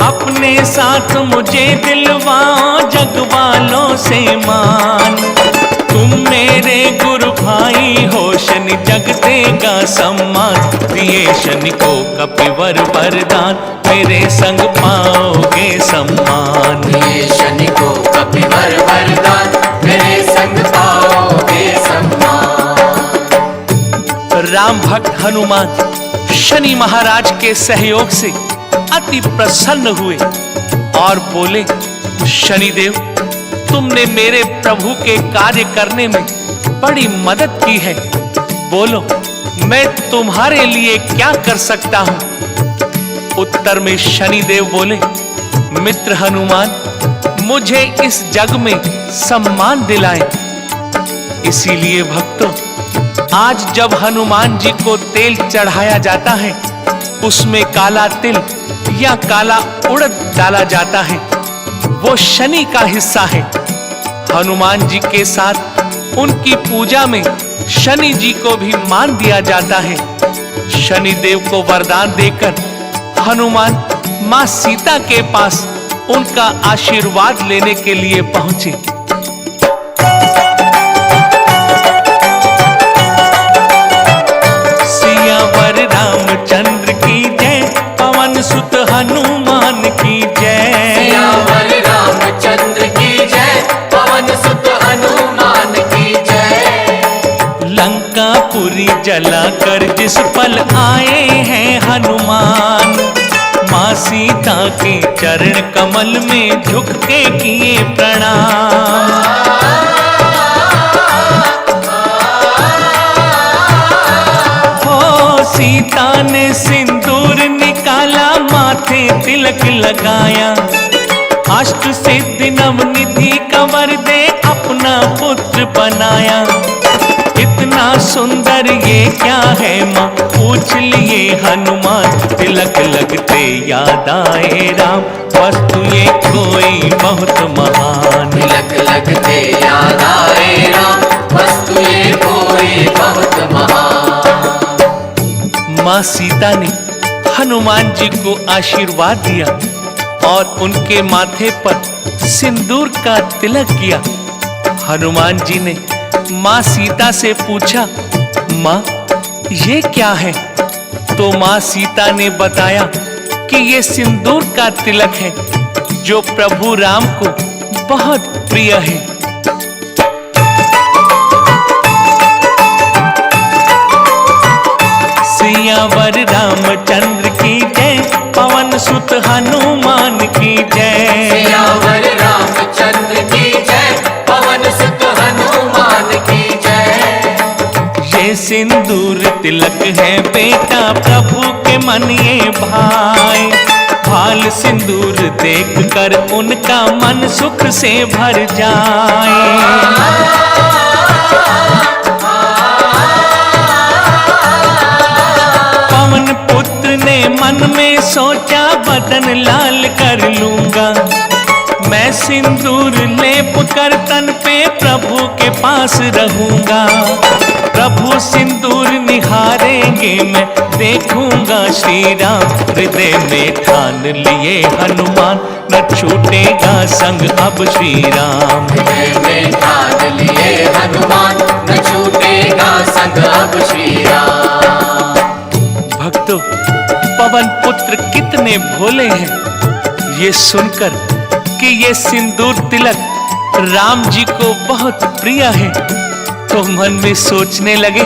अपने साथ मुझे दिलवाओ जग वालों से मान। तुम मेरे गुरु भाई हो, शनि जग देगा सम्मान। दिए शनि को कपिवर वरदान, मेरे संग पाओगे सम्मान। दिए शनि को कपिवर वरदान, मेरे संग पाओगे सम्मान। राम भक्त हनुमान शनि महाराज के सहयोग से अति प्रसन्न हुए और बोले, शनिदेव तुमने मेरे प्रभु के कार्य करने में बड़ी मदद की है, बोलो मैं तुम्हारे लिए क्या कर सकता हूं। उत्तर में शनिदेव बोले, मित्र हनुमान मुझे इस जग में सम्मान दिलाए। इसीलिए भक्तों, आज जब हनुमान जी को तेल चढ़ाया जाता है, उसमें काला तिल या काला उड़द डाला जाता है, वो शनि का हिस्सा है। हनुमान जी के साथ उनकी पूजा में शनि जी को भी मान दिया जाता है। शनि देव को वरदान देकर हनुमान मां सीता के पास उनका आशीर्वाद लेने के लिए पहुंचे। सियावर रामचंद्र की जय, पवन सुत हनुमान की जय। सियावर रामचंद्र की जय, पवन सुत हनुमान की जय। लंकापुरी जलाकर जिस पल आए हैं हनुमान, मां सीता के चरण कमल में झुक के किए प्रणाम। हो सीता ने सिंदूर निकाला, माथे तिलक लगाया, अष्ट सिद्धि नवनिधि कंवर दे अपना पुत्र बनाया। इतना सुंदर ये क्या है माँ, पूछ लिए हनुमान, तिलक लगते याद आए राम, वस्तु ये कोई बहुत महान। तिलक लगते याद आए राम, वस्तु ये कोई बहुत महान। माँ सीता ने हनुमान जी को आशीर्वाद दिया और उनके माथे पर सिंदूर का तिलक किया। हनुमान जी ने माँ सीता से पूछा, माँ ये क्या है? तो माँ सीता ने बताया कि ये सिंदूर का तिलक है जो प्रभु राम को बहुत प्रिय है। सियावर रामचंद्र की जय, पवन सुत हनुमान की जय। सियावर रामचंद्र की जय, पवन सुत हनुमान की जय। ये सिंदूर तिलक है बेटा प्रभु के मन ये भाई, भाल सिंदूर देख कर उनका मन सुख से भर जाए। पवन पुत्र ने मन में सोचा, बदन लाल कर लूंगा, मैं सिंदूर लेप कर तन पे प्रभु के पास रहूंगा। प्रभु सिंदूर निहारेंगे, मैं देखूंगा श्री राम, हृदय में ठान लिए हनुमान, न छूटेगा संग अब श्री राम। हृदय में ठान लिए हनुमान, न छूटेगा संग अब श्री राम। भक्तों, पवन पुत्र कितने भोले हैं, ये सुनकर कि ये सिंदूर तिलक राम जी को बहुत प्रिय है, तो मन में सोचने लगे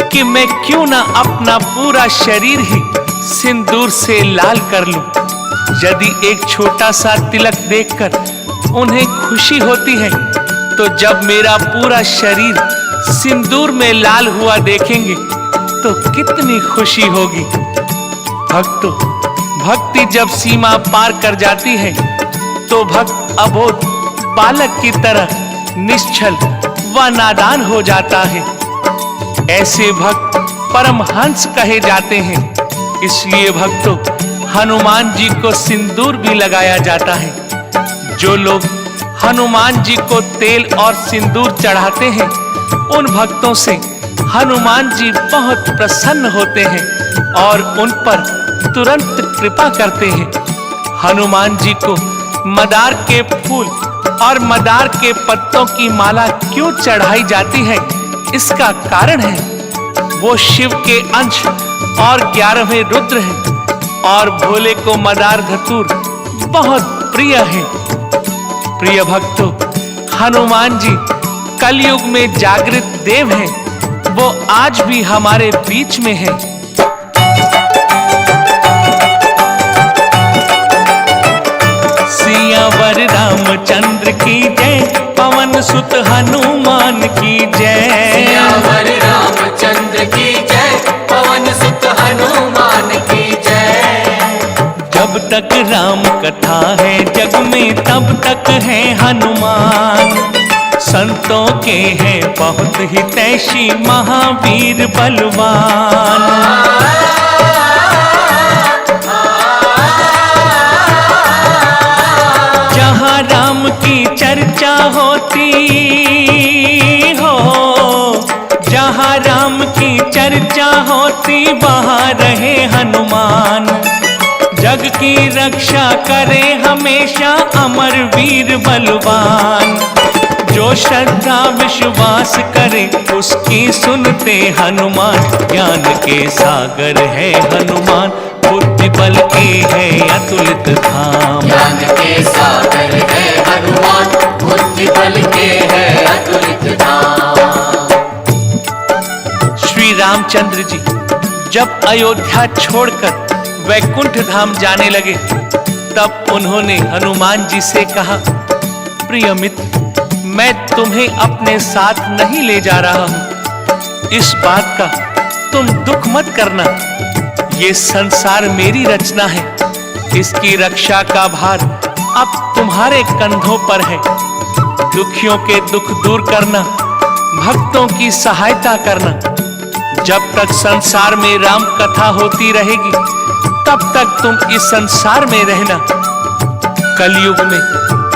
कि मैं क्यों ना अपना पूरा शरीर ही सिंदूर से लाल कर लूं। यदि एक छोटा सा तिलक देखकर उन्हें खुशी होती है, तो जब मेरा पूरा शरीर सिंदूर में लाल हुआ देखेंगे तो कितनी खुशी होगी। भक्तों, भक्ति जब सीमा पार कर जाती है तो भक्त अबोध बालक की तरह निश्चल वह नादान हो जाता है। ऐसे भक्त परमहंस कहे जाते हैं। इसलिए भक्तों, हनुमान जी को सिंदूर भी लगाया जाता है। जो लोग हनुमान जी को तेल और सिंदूर चढ़ाते हैं, उन भक्तों से हनुमान जी बहुत प्रसन्न होते हैं और उन पर तुरंत कृपा करते हैं। हनुमान जी को मदार के फूल और मदार के पत्तों की माला क्यों चढ़ाई जाती है? इसका कारण है, वो शिव के अंश और 11वें रुद्र हैं और भोले को मदार धतूर बहुत प्रिय है। प्रिय भक्तों, हनुमान जी कलयुग में जागृत देव हैं। वो आज भी हमारे बीच में है। सियावर रामचंद्र की जय, पवन सुत हनुमान की जय। सियावर रामचंद्र की जय, पवन सुत हनुमान की जय। जब तक राम कथा है जग में, तब तक है हनुमान। संतों के हैं बहुत हितैषी, महावीर बलवान। जहाँ राम की चर्चा होती हो, जहाँ राम की चर्चा होती, वहाँ रहे हनुमान। जग की रक्षा करे हमेशा अमर वीर बलवान। जो श्रद्धा विश्वास करे उसकी सुनते हनुमान। ज्ञान के सागर है हनुमान, बुद्धि बल के है अतुलित धाम। ज्ञान के सागर है हनुमान, बुद्धि बल के है अतुलित धाम। श्री रामचंद्र जी जब अयोध्या छोड़कर वैकुंठ धाम जाने लगे, तब उन्होंने हनुमान जी से कहा, प्रिय मित्र, मैं तुम्हें अपने साथ नहीं ले जा रहा हूं। इस बात का तुम दुख मत करना। ये संसार मेरी रचना है। इसकी रक्षा का भार अब तुम्हारे कंधों पर है। दुखियों के दुख दूर करना, भक्तों की सहायता करना। जब तक संसार में राम कथा होती रहेगी, तब तक तुम इस संसार में रहना। कलयुग में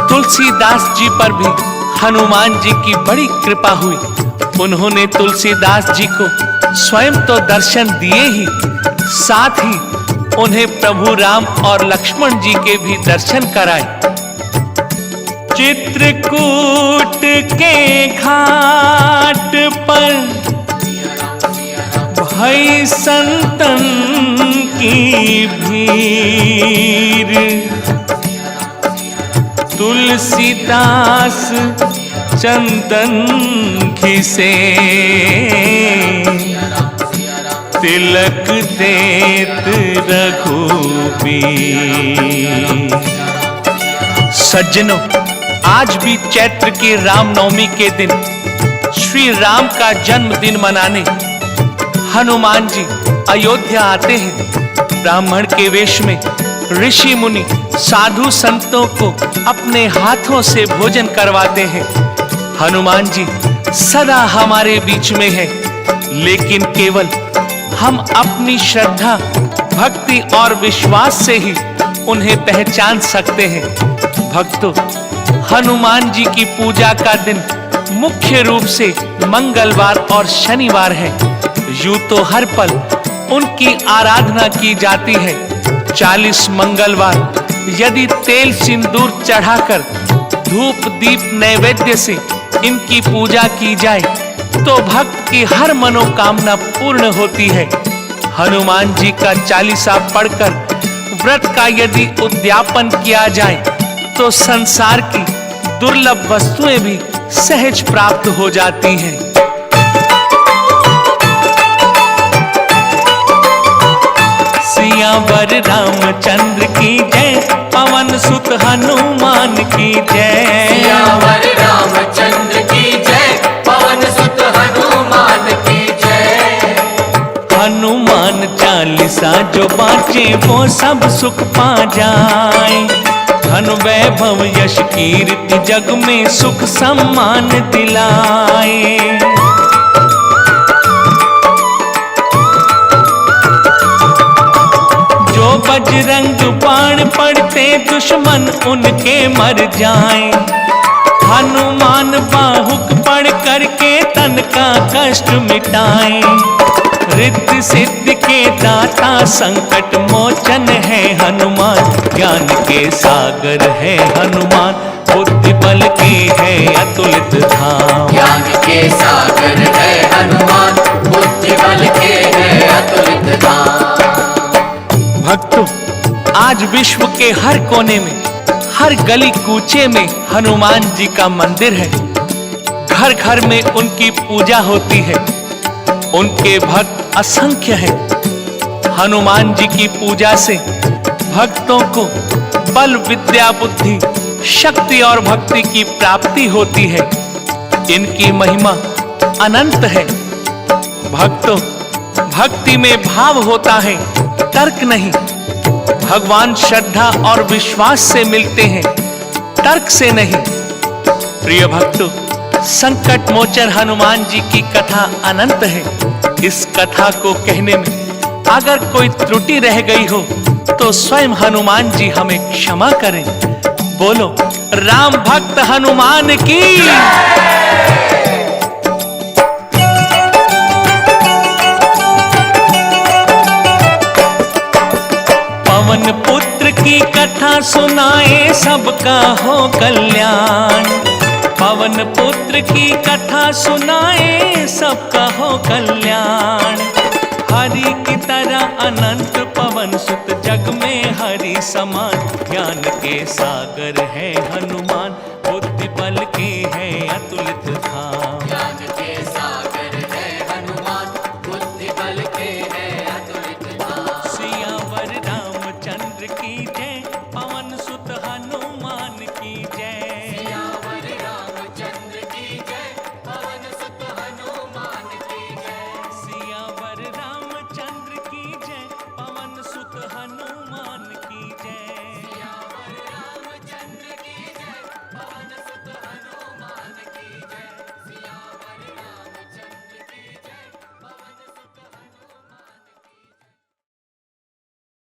तुलसीदास जी पर भी हनुमान जी की बड़ी कृपा हुई। उन्होंने तुलसीदास जी को स्वयं तो दर्शन दिए ही, साथ ही उन्हें प्रभु राम और लक्ष्मण जी के भी दर्शन कराए। चित्रकूट के घाट पर भई संतन की भीड़, तुलसीदास चंदन घिसे, तिलक देत रघुबीर। सज्जनों, आज भी चैत्र के रामनवमी के दिन श्री राम का जन्मदिन मनाने हनुमान जी अयोध्या आते हैं। ब्राह्मण के वेश में ऋषि मुनि साधु संतों को अपने हाथों से भोजन करवाते हैं। हनुमान जी सदा हमारे बीच में है, लेकिन केवल हम अपनी श्रद्धा, भक्ति और विश्वास से ही उन्हें पहचान सकते हैं। भक्तों, हनुमान जी की पूजा का दिन मुख्य रूप से मंगलवार और शनिवार है। यूं तो हर पल उनकी आराधना की जाती है। 40 मंगलवार यदि तेल सिंदूर चढ़ाकर धूप दीप नैवेद्य से इनकी पूजा की जाए, तो भक्त की हर मनोकामना पूर्ण होती है। हनुमान जी का चालीसा पढ़कर व्रत का यदि उद्यापन किया जाए, तो संसार की दुर्लभ वस्तुएं भी सहज प्राप्त हो जाती हैं। सियावर रामचंद्र की जय, पवन सुत हनुमान की जय। सियावर रामचंद्र की जय, पवन सुत हनुमान की जय। हनुमान चालीसा जो बाँचे वो सब सुख पा जाए। धन वैभव यश कीर्ति जग में सुख सम्मान दिलाए। जो बजरंग बाण पड़ते दुश्मन उनके मर जाएं। हनुमान बाहुक पढ़ करके तन का कष्ट मिटाएं। रिद्धि सिद्धि के दाता संकट मोचन है हनुमान। ज्ञान के सागर है हनुमान, बुद्धि बल के है अतुलित धाम। ज्ञान के सागर है हनुमान, बुद्धि बल के है अतुलित धाम। भक्तों, आज विश्व के हर कोने में, हर गली कूचे में हनुमान जी का मंदिर है। घर घर में उनकी पूजा होती है। उनके भक्त असंख्य हैं। हनुमान जी की पूजा से भक्तों को बल, विद्या, बुद्धि, शक्ति और भक्ति की प्राप्ति होती है। इनकी महिमा अनंत है। भक्तों, भक्ति में भाव होता है, तर्क नहीं। भगवान श्रद्धा और विश्वास से मिलते हैं, तर्क से नहीं। प्रिय भक्तों, संकट मोचन हनुमान जी की कथा अनंत है। इस कथा को कहने में अगर कोई त्रुटि रह गई हो तो स्वयं हनुमान जी हमें क्षमा करें। बोलो राम भक्त हनुमान की। पवन पुत्र की कथा सुनाए सबका हो कल्याण। पवन पुत्र की कथा सुनाए सबका हो कल्याण। हरि की तरह अनंत पवन सुत जग में हरि समान। ज्ञान के सागर है हनुमान, बुद्धि बल के है अतुलित धाम।